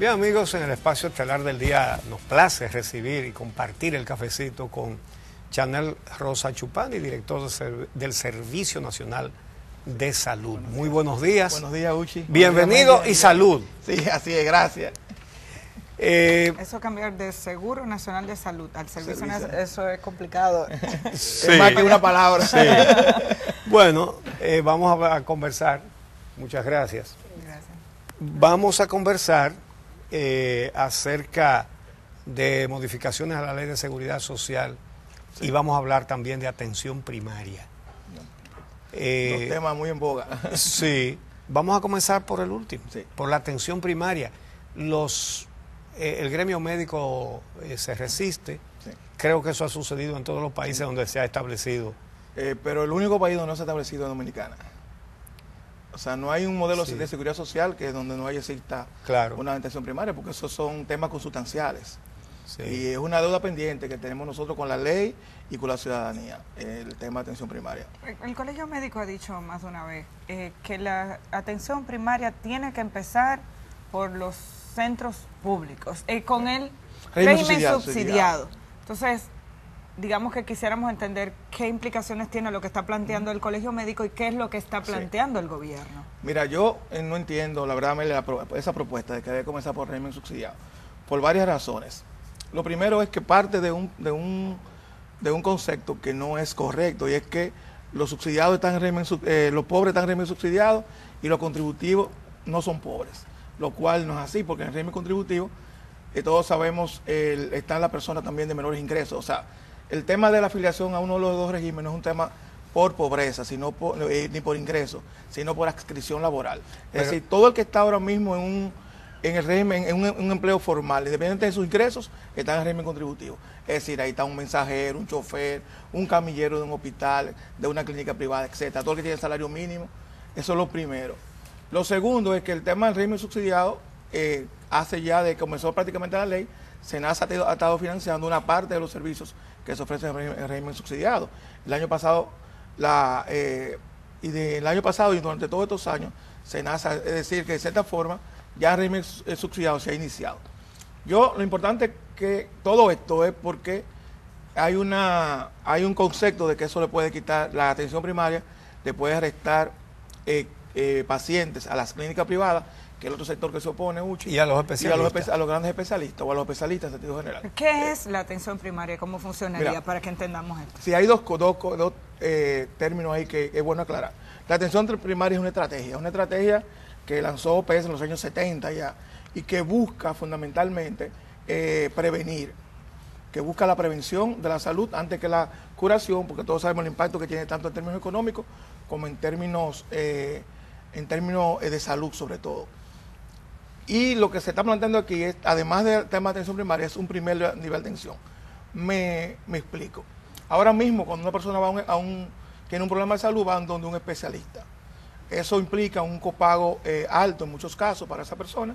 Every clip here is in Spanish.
Bien, amigos, en el espacio estelar del día nos place recibir y compartir el cafecito con Chanel Rosa Chupani, director del Servicio Nacional de Salud. Muy buenos días. Buenos días, Uchi. Bienvenido y salud. Sí, así es, gracias. Eso cambiar de Seguro Nacional de Salud al Servicio Nacional, eso es complicado. Sí. Es más que una palabra. Sí. Bueno, vamos a conversar. Muchas gracias. Gracias. Vamos a conversar acerca de modificaciones a la Ley de Seguridad Social y vamos a hablar también de atención primaria. Dos temas muy en boga. Sí, vamos a comenzar por el último, Sí. por la atención primaria. El gremio médico se resiste. Sí. Creo que eso ha sucedido en todos los países donde se ha establecido. Pero el único país donde no se ha establecido es Dominicana. O sea, no hay un modelo Sí. de seguridad social que donde no exista Claro. una atención primaria, porque esos son temas consustanciales. Sí. Y es una deuda pendiente que tenemos nosotros con la ley y con la ciudadanía, el tema de atención primaria. El Colegio Médico ha dicho más de una vez que la atención primaria tiene que empezar por los centros públicos, con el régimen subsidiado. Entonces, digamos que quisiéramos entender qué implicaciones tiene lo que está planteando el Colegio Médico y qué es lo que está planteando el gobierno. Mira, yo no entiendo, la verdad, esa propuesta de que debe comenzar por régimen subsidiado, por varias razones. Lo primero es que parte de un concepto que no es correcto, y es que los subsidiados están en régimen, los pobres están en régimen subsidiado y los contributivos no son pobres, lo cual no es así, porque en el régimen contributivo todos sabemos están las personas también de menores ingresos. O sea, el tema de la afiliación a uno de los dos regímenes no es un tema por pobreza, ni por ingreso, sino por adscripción laboral. Es decir, todo el que está ahora mismo en el régimen, en un empleo formal, independientemente de sus ingresos, está en el régimen contributivo. Es decir, ahí está un mensajero, un chofer, un camillero de un hospital, de una clínica privada, etcétera. Todo el que tiene salario mínimo, eso es lo primero. Lo segundo es que el tema del régimen subsidiado, hace ya de que comenzó prácticamente la ley, SENASA ha estado financiando una parte de los servicios que se ofrecen en el régimen subsidiado. El año pasado, y durante todos estos años, SENASA, es decir, que de cierta forma, ya el régimen subsidiado se ha iniciado. Lo importante que todo esto es porque hay un concepto de que eso le puede quitar la atención primaria, le puede restar pacientes a las clínicas privadas, que es el otro sector que se opone, Uchi, Y a los especialistas. a los grandes especialistas o a los especialistas en sentido general. ¿Qué es la atención primaria? ¿Cómo funcionaría? Mira, para que entendamos esto. Sí, hay dos términos ahí que es bueno aclarar. La atención primaria es una estrategia que lanzó OPS en los años 70 ya, y que busca fundamentalmente prevenir, que busca la prevención de la salud antes que la curación, porque todos sabemos el impacto que tiene tanto en términos económicos como en términos de salud sobre todo. Y lo que se está planteando aquí es, además del tema de atención primaria, es un primer nivel de atención. Me explico. Ahora mismo, cuando una persona tiene un problema de salud, va donde un especialista. Eso implica un copago alto en muchos casos para esa persona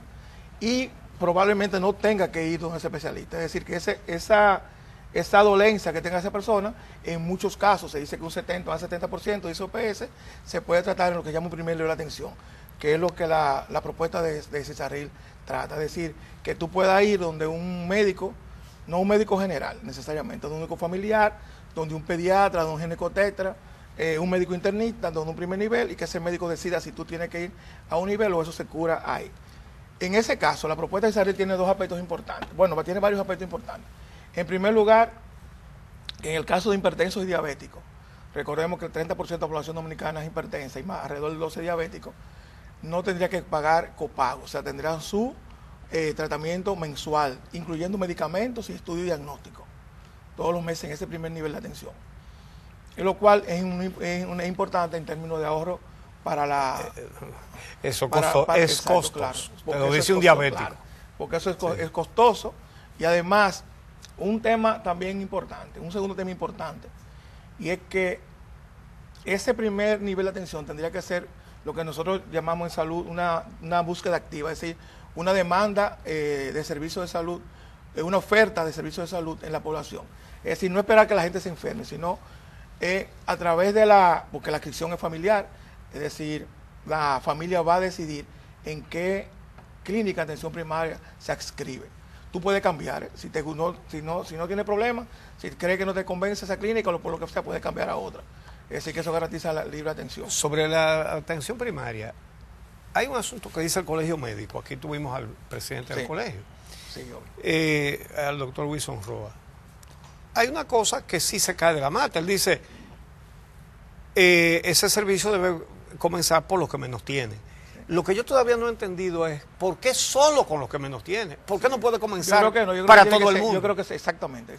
y probablemente no tenga que ir donde ese especialista. Es decir, que esa dolencia que tenga esa persona, en muchos casos, se dice que un 70 a 70% de ese OPS se puede tratar en lo que llama un primer nivel de atención, que es lo que la propuesta de Cesarril trata. Es decir, que tú puedas ir donde un médico, no un médico general necesariamente, donde un médico familiar, donde un pediatra, donde un ginecotetra, un médico internista, donde un primer nivel, y que ese médico decida si tú tienes que ir a un nivel o eso se cura ahí. En ese caso, la propuesta de Cesarril tiene dos aspectos importantes. Bueno, tiene varios aspectos importantes. En primer lugar, en el caso de hipertensos y diabéticos, recordemos que el 30% de la población dominicana es hipertensa y más, alrededor del 12% diabéticos, no tendría que pagar copago, o sea, tendrán su tratamiento mensual, incluyendo medicamentos y estudio diagnóstico, todos los meses en ese primer nivel de atención. Y lo cual es importante en términos de ahorro para la... Eso es exacto, costoso, claro, te lo dice un diabético. Claro, porque eso es costoso y además un tema también importante, un segundo tema importante, y es que ese primer nivel de atención tendría que ser lo que nosotros llamamos en salud una búsqueda activa, es decir, una demanda de servicios de salud, una oferta de servicios de salud en la población. Es decir, no esperar que la gente se enferme, sino a través de porque la adscripción es familiar, es decir, la familia va a decidir en qué clínica de atención primaria se adscribe. Tú puedes cambiar, si no tiene problema, si crees que no te convence esa clínica, por lo que sea, puedes cambiar a otra. Es decir, que eso garantiza la libre atención. Sobre la atención primaria, hay un asunto que dice el colegio médico. Aquí tuvimos al presidente del colegio, al doctor Wilson Roa. Hay una cosa que sí se cae de la mata. Él dice, ese servicio debe comenzar por los que menos tienen. Lo que yo todavía no he entendido es por qué solo con los que menos tienen. ¿Por qué no puede comenzar para todo el mundo? Yo creo que sí, exactamente.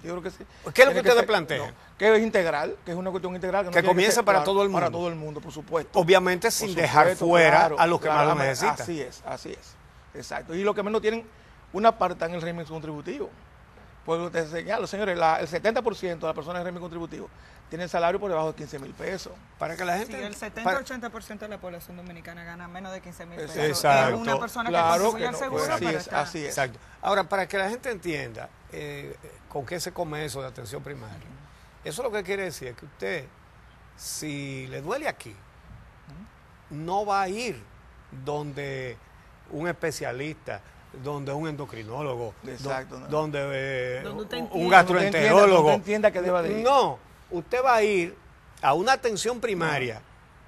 Yo creo que sí. ¿Qué es lo que ustedes plantean? No, que es integral, que es una cuestión integral. Que comience para todo el mundo. Para todo el mundo, por supuesto. Obviamente sin dejar fuera a los que más lo necesitan. Así es. Exacto. Y los que menos tienen, una parte está en el régimen contributivo. Porque usted señala, señores, el 70% de las personas en régimen contributivo tienen salario por debajo de 15,000 pesos. Para que la gente... Sí, el 70-80% de la población dominicana gana menos de 15,000 pesos. Exacto. Una persona claro que contribuye al seguro, así es. Exacto. Ahora, para que la gente entienda con qué se come eso de atención primaria, eso lo que quiere decir es que usted, si le duele aquí, no va a ir donde un especialista, donde un endocrinólogo, donde un gastroenterólogo. No entienda que deba de ir. No, usted va a ir a una atención primaria.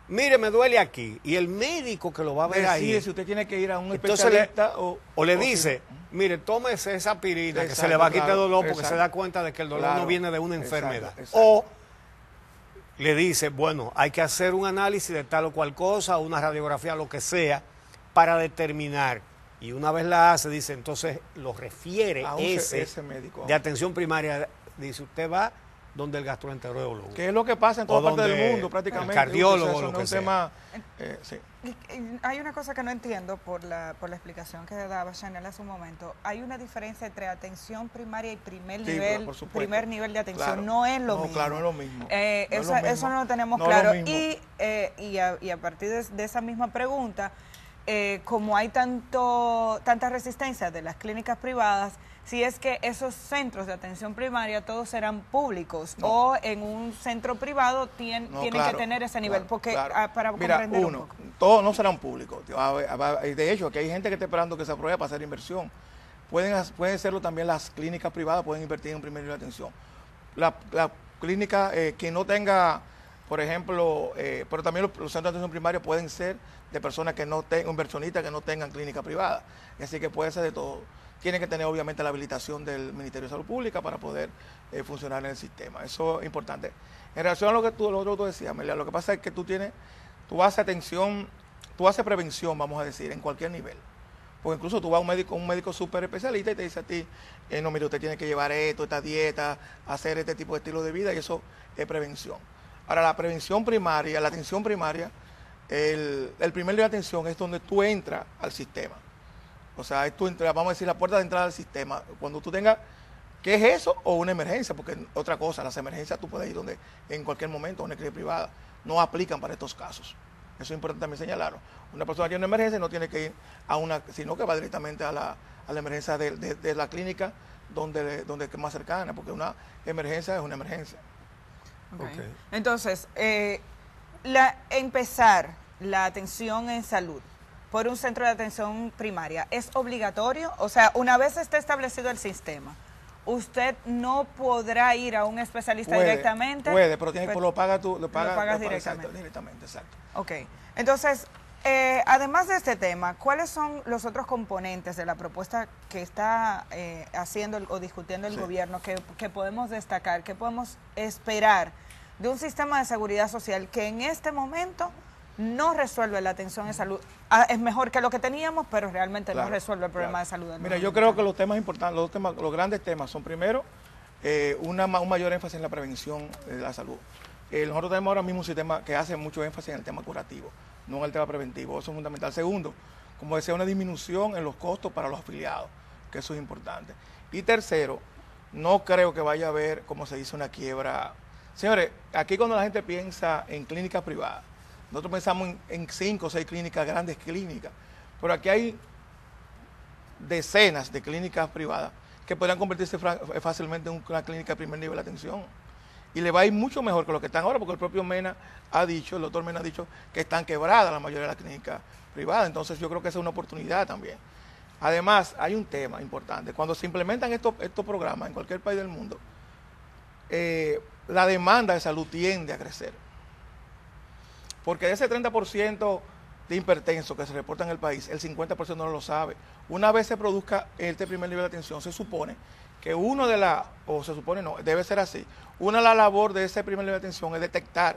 Mire, me duele aquí. Y el médico que lo va a ver ahí. Si usted tiene que ir a un especialista le dice, mire, tómese esa aspirina que se le va a quitar el dolor porque se da cuenta de que el dolor no viene de una enfermedad. O le dice, bueno, hay que hacer un análisis de tal o cual cosa, una radiografía, lo que sea, para determinar. Y una vez la hace, dice, entonces lo refiere ese médico de atención primaria. Dice, usted va donde el gastroenterólogo. ¿Qué es lo que pasa en toda parte del mundo prácticamente? El cardiólogo, lo que sea. Hay una cosa que no entiendo por la explicación que daba Chanel hace un momento. Hay una diferencia entre atención primaria y primer nivel de atención. Claro. No es lo mismo. Claro, no es lo mismo. Eso no lo tenemos claro. Y a partir de esa misma pregunta, como hay tanta resistencia de las clínicas privadas, si es que esos centros de atención primaria todos serán públicos o en un centro privado tienen que tener ese nivel, para comprender un poco. Todos no serán públicos. De hecho, aquí hay gente que está esperando que se apruebe para hacer inversión. Pueden serlo también las clínicas privadas, pueden invertir en primer nivel de atención. La clínica que no tenga, por ejemplo, pero también los centros de atención primaria pueden ser de personas que no tengan, inversionistas que no tengan clínica privada. Así que puede ser de todo. Tienen que tener obviamente la habilitación del Ministerio de Salud Pública para poder funcionar en el sistema. Eso es importante. En relación a lo otro que tú decías, Amelia, lo que pasa es que tú haces prevención, vamos a decir, en cualquier nivel. Porque incluso tú vas a un médico súper especialista y te dice a ti, no, mire, usted tiene que llevar esta dieta, hacer este tipo de estilo de vida, y eso es prevención. Ahora, la prevención primaria, la atención primaria, el primer nivel de atención es donde tú entras al sistema. O sea, vamos a decir, la puerta de entrada al sistema. Cuando tú tengas, ¿qué es eso? O una emergencia, porque otra cosa, las emergencias tú puedes ir en cualquier momento, a una clínica privada. No aplican para estos casos. Eso es importante también señalarlo. Una persona tiene una emergencia no tiene que ir sino que va directamente a la emergencia de la clínica donde es más cercana, porque una emergencia es una emergencia. Okay. Entonces, empezar la atención en salud por un centro de atención primaria, ¿es obligatorio? O sea, una vez esté establecido el sistema, ¿usted no podrá ir a un especialista directamente? Puede, pero lo pagas directamente. Directamente, exacto. Ok. Entonces, además de este tema, ¿cuáles son los otros componentes de la propuesta que está haciendo o discutiendo el gobierno que podemos destacar, que podemos esperar de un sistema de seguridad social que en este momento no resuelve la atención en salud? Es mejor que lo que teníamos, pero realmente no resuelve el problema de salud. Mira, yo creo que los temas importantes, los grandes temas son primero un mayor énfasis en la prevención de la salud. Nosotros tenemos ahora mismo un sistema que hace mucho énfasis en el tema curativo, no en el tema preventivo. Eso es fundamental. Segundo, como decía, una disminución en los costos para los afiliados, que eso es importante. Y tercero, no creo que vaya a haber, como se dice, una quiebra. Señores, aquí cuando la gente piensa en clínicas privadas, nosotros pensamos en 5 o 6 clínicas, grandes clínicas, pero aquí hay decenas de clínicas privadas que podrían convertirse fácilmente en una clínica de primer nivel de atención. y le va a ir mucho mejor que lo que están ahora, porque el propio Mena ha dicho, el doctor Mena ha dicho que están quebradas la mayoría de las clínicas privadas, entonces yo creo que esa es una oportunidad también. Además, hay un tema importante, cuando se implementan estos programas en cualquier país del mundo, la demanda de salud tiende a crecer, porque de ese 30% de hipertensos que se reporta en el país, el 50% no lo sabe. Una vez se produzca este primer nivel de atención, se supone que debe ser así, una de la labor de ese primer nivel de atención es detectar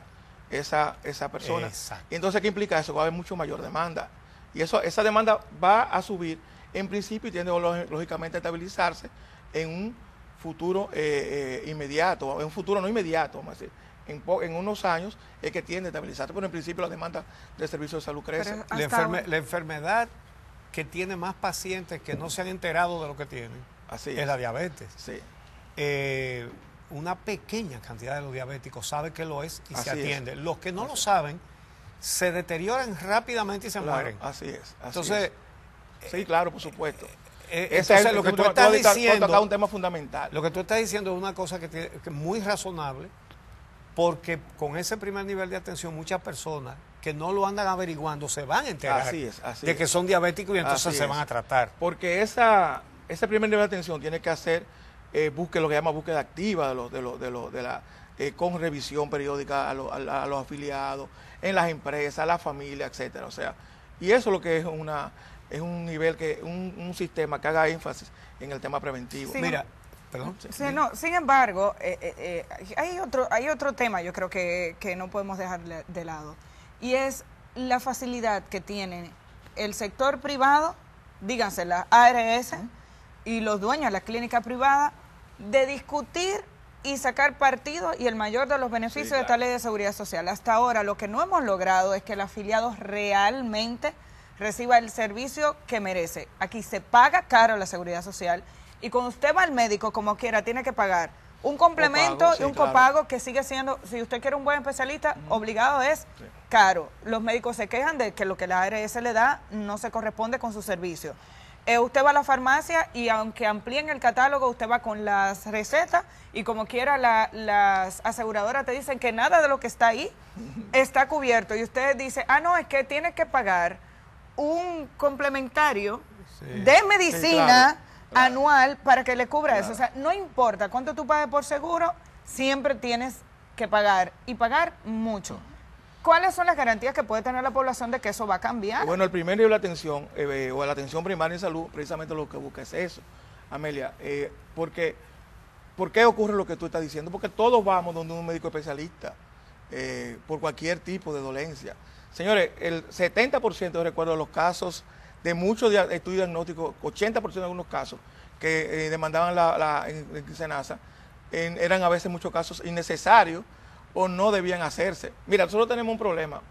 esa persona. Exacto. Y entonces, ¿qué implica eso? Va a haber mucho mayor demanda. Y esa demanda va a subir en principio y tiende lógicamente a estabilizarse en un futuro inmediato, en un futuro no inmediato, vamos a decir. En unos años es que tiende a estabilizarse, pero en principio la demanda de servicios de salud crece. La enfermedad que tiene más pacientes que no se han enterado de lo que tienen es la diabetes. Sí. Una pequeña cantidad de los diabéticos sabe que lo es y Así se atiende. es. Los que no lo saben se deterioran rápidamente y se mueren. Así es. Entonces, sí, claro, por supuesto. Entonces, lo que tú estás diciendo, toca un tema fundamental. Lo que tú estás diciendo es una cosa que es muy razonable, porque con ese primer nivel de atención muchas personas que no lo andan averiguando se van a enterar de que son diabéticos y entonces se van a tratar. Porque ese primer nivel de atención tiene que hacer lo que llama búsqueda activa con revisión periódica a los afiliados, en las empresas, la familia, etcétera. O sea, y eso es lo que es un nivel un sistema que haga énfasis en el tema preventivo. Sí, Mira, perdón. Sí, no, sin embargo, hay otro tema yo creo que no podemos dejar de lado, y es la facilidad que tiene el sector privado, díganse la ARS y los dueños de la clínica privada, de discutir y sacar partido y el mayor de los beneficios de esta ley de seguridad social. Hasta ahora lo que no hemos logrado es que el afiliado realmente reciba el servicio que merece. Aquí se paga caro la seguridad social, y cuando usted va al médico, como quiera, tiene que pagar un complemento y un copago que sigue siendo, si usted quiere un buen especialista, obligado es caro. Los médicos se quejan de que lo que la ARS le da no se corresponde con su servicio. Usted va a la farmacia y aunque amplíen el catálogo, usted va con las recetas y como quiera las aseguradoras te dicen que nada de lo que está ahí está cubierto. Y usted dice, no, es que tiene que pagar un complementario de medicina anual para que le cubra eso. O sea, no importa cuánto tú pagues por seguro, siempre tienes que pagar y pagar mucho. ¿Cuáles son las garantías que puede tener la población de que eso va a cambiar? Bueno, el primer nivel de atención, o la atención primaria en salud, precisamente lo que busca es eso, Amelia. ¿Por qué ocurre lo que tú estás diciendo? Porque todos vamos donde un médico especialista, por cualquier tipo de dolencia. Señores, el 70% de recuerdo de los casos, de muchos estudios diagnósticos, 80% de algunos casos que demandaban en Senasa, eran a veces en muchos casos innecesarios o no debían hacerse. Mira, nosotros tenemos un problema,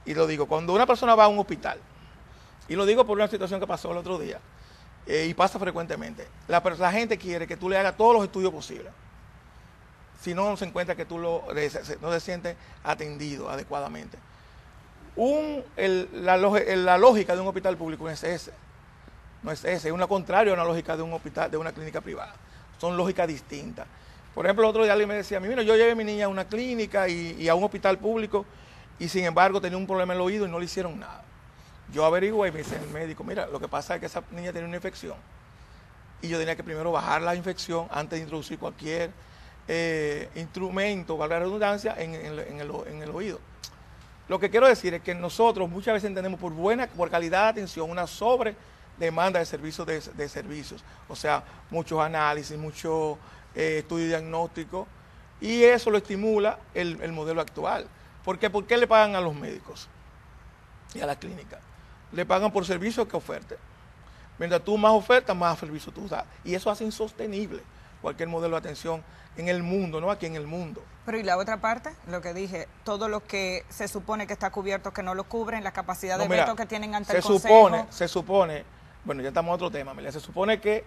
y lo digo, cuando una persona va a un hospital, y lo digo por una situación que pasó el otro día, y pasa frecuentemente, la gente quiere que tú le hagas todos los estudios posibles, si no se encuentra que tú no te sientes atendido adecuadamente. La lógica de un hospital público no es esa, es una contraria a una lógica de un hospital, de una clínica privada. Son lógicas distintas. Por ejemplo, el otro día alguien me decía, mira, yo llevé a mi niña a una clínica y a un hospital público y sin embargo tenía un problema en el oído y no le hicieron nada. Yo averigué y me dice el médico, mira, lo que pasa es que esa niña tiene una infección y yo tenía que primero bajar la infección antes de introducir cualquier instrumento, valga la redundancia, en el oído. Lo que quiero decir es que nosotros muchas veces entendemos por calidad de atención una sobredemanda de servicios, o sea, muchos análisis, mucho estudio diagnóstico, y eso lo estimula el modelo actual. ¿Por qué? ¿Por qué le pagan a los médicos y a las clínicas? Le pagan por servicios que oferten. Mientras tú más ofertas, más servicios tú das. Y eso hace insostenible cualquier modelo de atención en el mundo, no aquí en el mundo. Pero ¿y la otra parte? Lo que dije, todo lo que se supone que está cubierto, que no lo cubren, la capacidad de veto que tienen ante el Consejo. Se supone, bueno, ya estamos en otro tema, Amelia, se supone que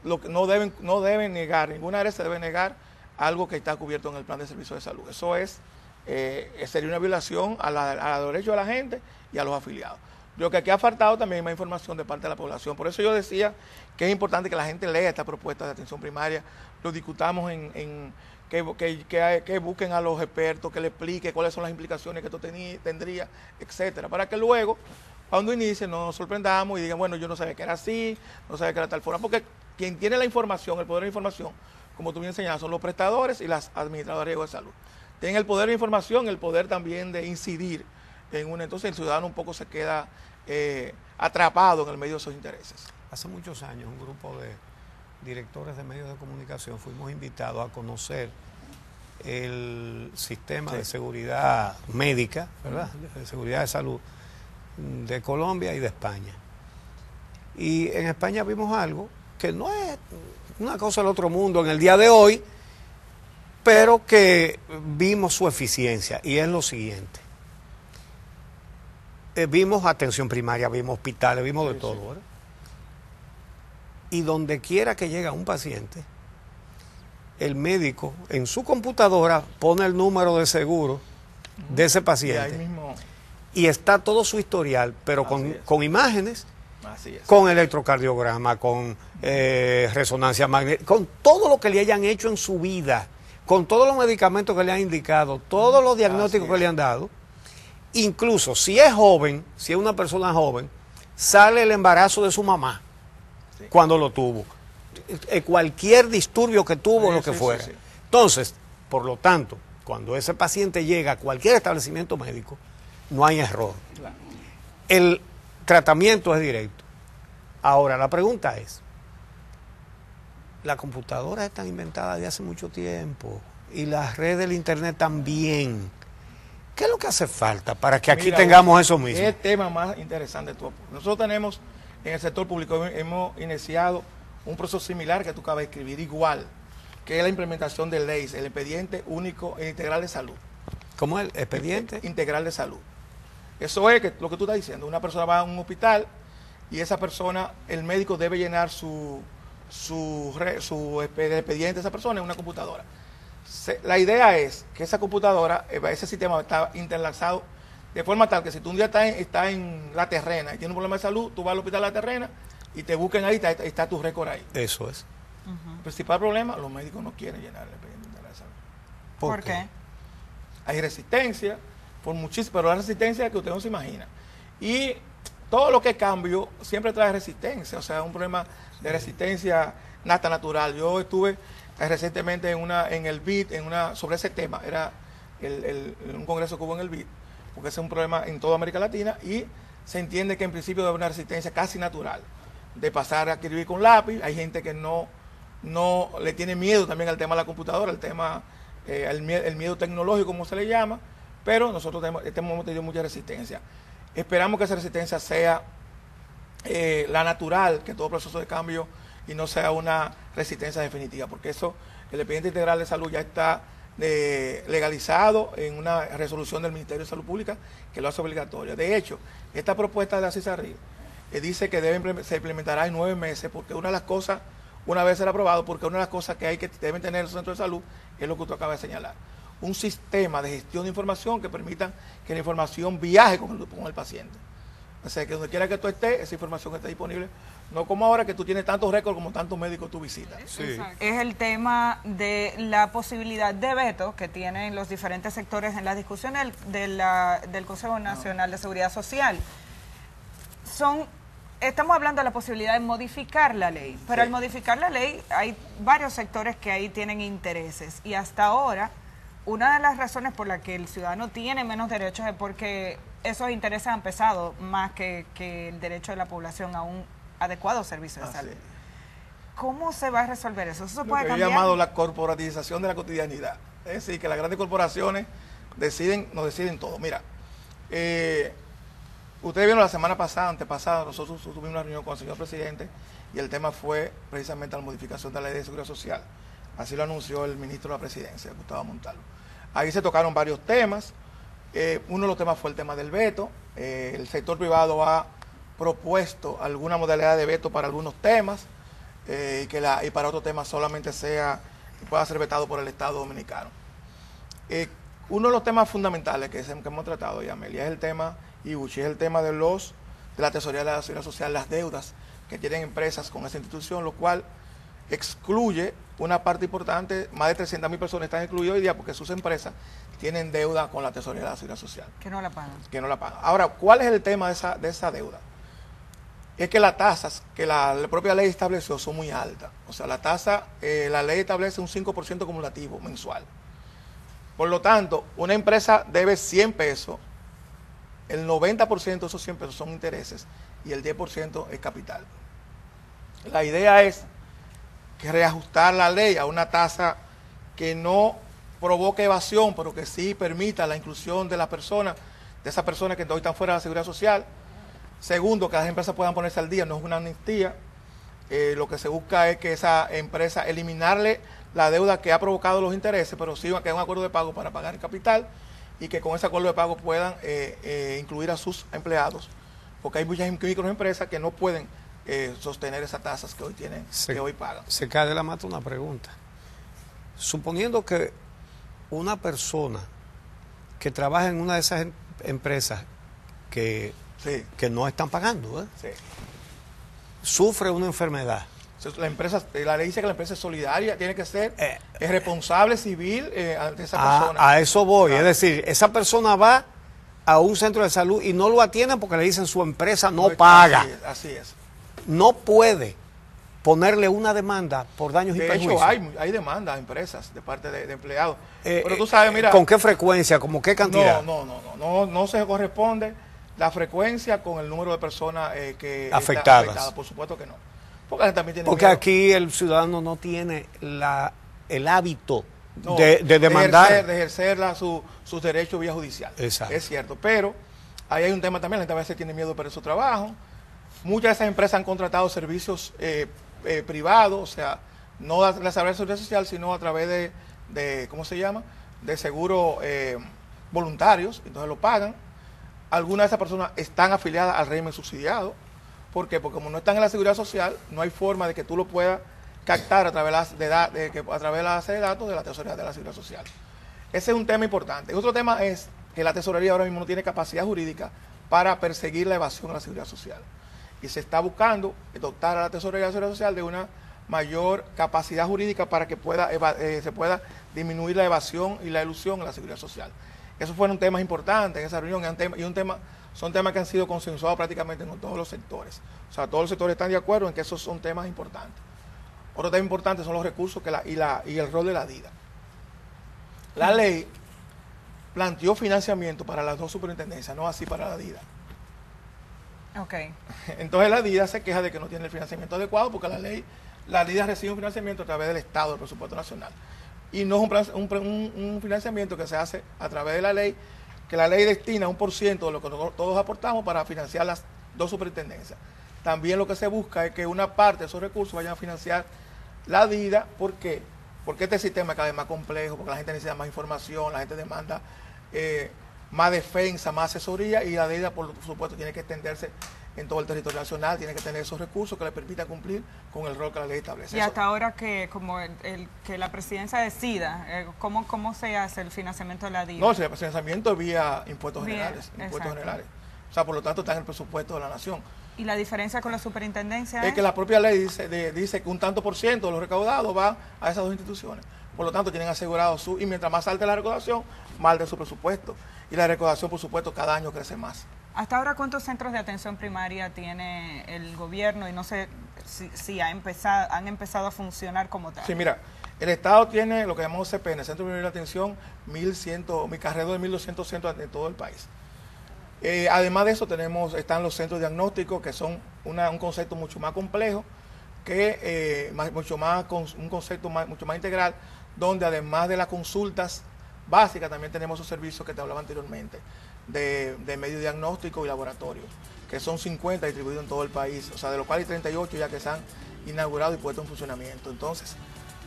no deben negar, ninguna área se debe negar algo que está cubierto en el plan de servicios de salud. Eso sería una violación a los derechos de la gente y a los afiliados. Lo que aquí ha faltado también es más información de parte de la población. Por eso yo decía que es importante que la gente lea esta propuesta de atención primaria, lo discutamos que busquen a los expertos, que le explique cuáles son las implicaciones que esto tendría, etcétera, para que luego, cuando inicie, no nos sorprendamos y digan, bueno, yo no sabía que era así, no sabía que era de tal forma, porque quien tiene la información, el poder de información, como tú bien enseñabas, son los prestadores y las administradoras de riesgo de salud. Tienen el poder de información, el poder también de incidir en una. Entonces el ciudadano un poco se queda atrapado en el medio de sus intereses. Hace muchos años un grupo de directores de medios de comunicación fuimos invitados a conocer el sistema de seguridad médica, ¿verdad? De seguridad de salud de Colombia y de España. Y en España vimos algo que no es una cosa del otro mundo en el día de hoy, pero que vimos su eficiencia, y es lo siguiente. Vimos atención primaria, vimos hospitales, vimos de todo, ¿verdad? Y donde quiera que llega un paciente, el médico en su computadora pone el número de seguro de ese paciente. Y ahí mismo. Y está todo su historial, pero con imágenes, con electrocardiograma, con resonancia magnética, con todo lo que le hayan hecho en su vida, con todos los medicamentos que le han indicado, todos los diagnósticos que le han dado. Incluso si es joven, si es una persona joven, sale el embarazo de su mamá cuando lo tuvo, cualquier disturbio que tuvo, lo que fuera. Entonces, por lo tanto, cuando ese paciente llega a cualquier establecimiento médico, no hay error. El tratamiento es directo. Ahora, la pregunta es, las computadoras están inventadas de hace mucho tiempo y las redes del internet también. ¿Qué es lo que hace falta para que aquí tengamos eso mismo? Es el tema más interesante de tu aporte. Nosotros tenemos, en el sector público, hemos iniciado un proceso similar que tú acabas de escribir, igual, que es la implementación del LEIS, el Expediente Único e Integral de Salud. ¿Cómo es el expediente? Integral de Salud. Eso es lo que tú estás diciendo. Una persona va a un hospital y esa persona, el médico debe llenar su expediente de esa persona en una computadora. La idea es que esa computadora, ese sistema está interlazado de forma tal que si tú un día estás en La Terrena y tienes un problema de salud, tú vas al hospital de La Terrena y te buscan ahí, está tu récord ahí. Eso es. El principal problema, los médicos no quieren llenar el expediente integral de salud. ¿Por qué? Hay resistencia, pero la resistencia que usted no se imagina. Y todo lo que es cambio siempre trae resistencia, o sea, un problema de resistencia nata natural. Yo estuve recientemente en el BID, sobre ese tema, era un congreso que hubo en el BID, porque ese es un problema en toda América Latina y se entiende que en principio debe haber una resistencia casi natural de pasar a escribir con lápiz. Hay gente que no le tiene miedo también al tema de la computadora, el miedo tecnológico, como se le llama, pero nosotros hemos tenido mucha resistencia. Esperamos que esa resistencia sea la natural, que todo proceso de cambio, y no sea una resistencia definitiva, porque eso, el Expediente Integral de Salud ya está legalizado en una resolución del Ministerio de Salud Pública que lo hace obligatorio. De hecho, esta propuesta de la CISARRIB dice que se implementará en 9 meses, porque una de las cosas, una vez será aprobado, porque una de las cosas que deben tener los centros de salud es lo que usted acaba de señalar. Un sistema de gestión de información que permita que la información viaje con el paciente. O sea, que donde quiera que tú estés, esa información esté disponible. No como ahora que tú tienes tantos récords como tantos médicos tú visitas. Sí. Es el tema de la posibilidad de veto que tienen los diferentes sectores en la discusión del Consejo Nacional de Seguridad Social. Estamos hablando de la posibilidad de modificar la ley, pero al modificar la ley hay varios sectores que ahí tienen intereses y hasta ahora una de las razones por las que el ciudadano tiene menos derechos es porque esos intereses han pesado más que el derecho de la población a un adecuado servicio de salud. ¿Cómo se va a resolver eso? ¿Eso se puede cambiar? Lo que he llamado la corporatización de la cotidianidad. Es decir, que las grandes corporaciones nos deciden todo. Mira, ustedes vieron la semana pasada, antepasada, nosotros tuvimos una reunión con el señor presidente y el tema fue precisamente la modificación de la ley de seguridad social. Así lo anunció el ministro de la Presidencia, Gustavo Montalvo. Ahí se tocaron varios temas. Uno de los temas fue el tema del veto. El sector privado ha propuesto alguna modalidad de veto para algunos temas y para otros temas solamente pueda ser vetado por el Estado Dominicano. Uno de los temas fundamentales que hemos tratado, Amelia, es el tema IUCHI, es el tema de la tesorería de la seguridad social, las deudas que tienen empresas con esa institución, lo cual excluye una parte importante, más de 300.000 personas están excluidas hoy día porque sus empresas tienen deuda con la Tesorería de la Seguridad Social. Que no la pagan. Que no la pagan. Ahora, ¿cuál es el tema de esa deuda? Es que las tasas que la propia ley estableció son muy altas. O sea, la tasa, la ley establece un 5% acumulativo mensual. Por lo tanto, una empresa debe 100 pesos, el 90% de esos 100 pesos son intereses y el 10% es capital. La idea es que reajustar la ley a una tasa que no provoque evasión, pero que sí permita la inclusión de las personas, de esas personas que hoy están fuera de la Seguridad Social. Segundo, que las empresas puedan ponerse al día, no es una amnistía. Lo que se busca es que esa empresa eliminarle la deuda que ha provocado los intereses, pero sí que haya un acuerdo de pago para pagar el capital y que con ese acuerdo de pago puedan incluir a sus empleados, porque hay muchas microempresas que no pueden sostener esas tasas que hoy tienen, que hoy pagan. Se cae de la mata una pregunta. Suponiendo que una persona que trabaja en una de esas empresas que no están pagando, sufre una enfermedad. La ley dice que la empresa es solidaria, tiene que ser responsable civil ante esa persona. A eso voy, es decir, esa persona va a un centro de salud y no lo atienden porque le dicen su empresa no paga. Así es. No puede ponerle una demanda por daños y perjuicios. De hecho, hay demandas a empresas de parte de empleados. Pero tú sabes, mira... ¿Con qué frecuencia? ¿Cómo qué cantidad? No se corresponde la frecuencia con el número de personas que afectadas. Están afectadas. Por supuesto que no. Porque también tiene porque miedo. Aquí el ciudadano no tiene el hábito de demandar. De ejercer sus derechos vía judicial. Exacto. Es cierto. Pero ahí hay un tema también. La gente a veces tiene miedo de perder su trabajo. Muchas de esas empresas han contratado servicios privados, o sea, no a través de la Seguridad Social, sino a través de ¿cómo se llama?, de seguros voluntarios, entonces lo pagan. Algunas de esas personas están afiliadas al régimen subsidiado. ¿Por qué? Porque como no están en la Seguridad Social, no hay forma de que tú lo puedas captar a través de la base de datos de la Tesorería de la Seguridad Social. Ese es un tema importante. Otro tema es que la Tesorería ahora mismo no tiene capacidad jurídica para perseguir la evasión en la Seguridad Social. Y se está buscando dotar a la Tesorería de la Seguridad Social de una mayor capacidad jurídica para que se pueda disminuir la evasión y la elusión en la Seguridad Social. Esos fueron temas importantes en esa reunión son temas que han sido consensuados prácticamente en todos los sectores. O sea, todos los sectores están de acuerdo en que esos son temas importantes. Otro tema importante son los recursos y el rol de la DIDA. La ley planteó financiamiento para las dos superintendencias, no así para la DIDA. Okay. Entonces la DIDA se queja de que no tiene el financiamiento adecuado porque la DIDA recibe un financiamiento a través del Estado, del presupuesto nacional. Y no es un financiamiento que se hace a través de la ley, que la ley destina 1% de lo que todos aportamos para financiar las dos superintendencias. También lo que se busca es que una parte de esos recursos vayan a financiar la DIDA. ¿Por qué? Porque este sistema es cada vez más complejo, porque la gente necesita más información, la gente demanda más defensa, más asesoría, y la DIDA, por supuesto, tiene que extenderse en todo el territorio nacional, tiene que tener esos recursos que le permitan cumplir con el rol que la ley establece. Y hasta ahora que que la presidencia decida, ¿cómo se hace el financiamiento de la DIDA? No, el financiamiento es vía impuestos generales. O sea, por lo tanto está en el presupuesto de la nación. ¿Y la diferencia con la superintendencia es que la propia ley dice que un tanto por ciento de los recaudados va a esas dos instituciones. Por lo tanto, tienen asegurado y mientras más alta la recaudación, más alta su presupuesto. Y la recaudación, por supuesto, cada año crece más. Hasta ahora, ¿cuántos centros de atención primaria tiene el gobierno? Y no sé si han empezado a funcionar como tal. Sí, mira, el Estado tiene lo que llamamos CPN, Centro de Primera Atención, 1.100, alrededor de 1.200 centros en todo el país. Además de eso, están los centros diagnósticos, que son un concepto mucho más complejo, un concepto mucho más integral, donde además de las consultas básicas, también tenemos esos servicios que te hablaba anteriormente, de medio diagnóstico y laboratorio, que son 50 distribuidos en todo el país, o sea, de los cuales hay 38 ya que se han inaugurado y puesto en funcionamiento. Entonces,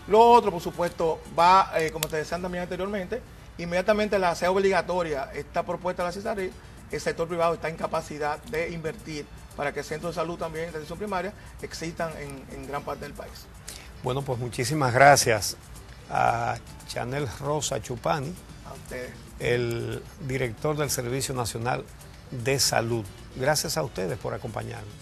lo otro, por supuesto, va, como te decían también anteriormente, inmediatamente sea obligatoria esta propuesta de la CISARRIL, el sector privado está en capacidad de invertir para que centros de salud también de atención primaria existan en gran parte del país. Bueno, pues muchísimas gracias a Chanel Rosa Chupani, a ustedes, el director del Servicio Nacional de Salud. Gracias a ustedes por acompañarnos.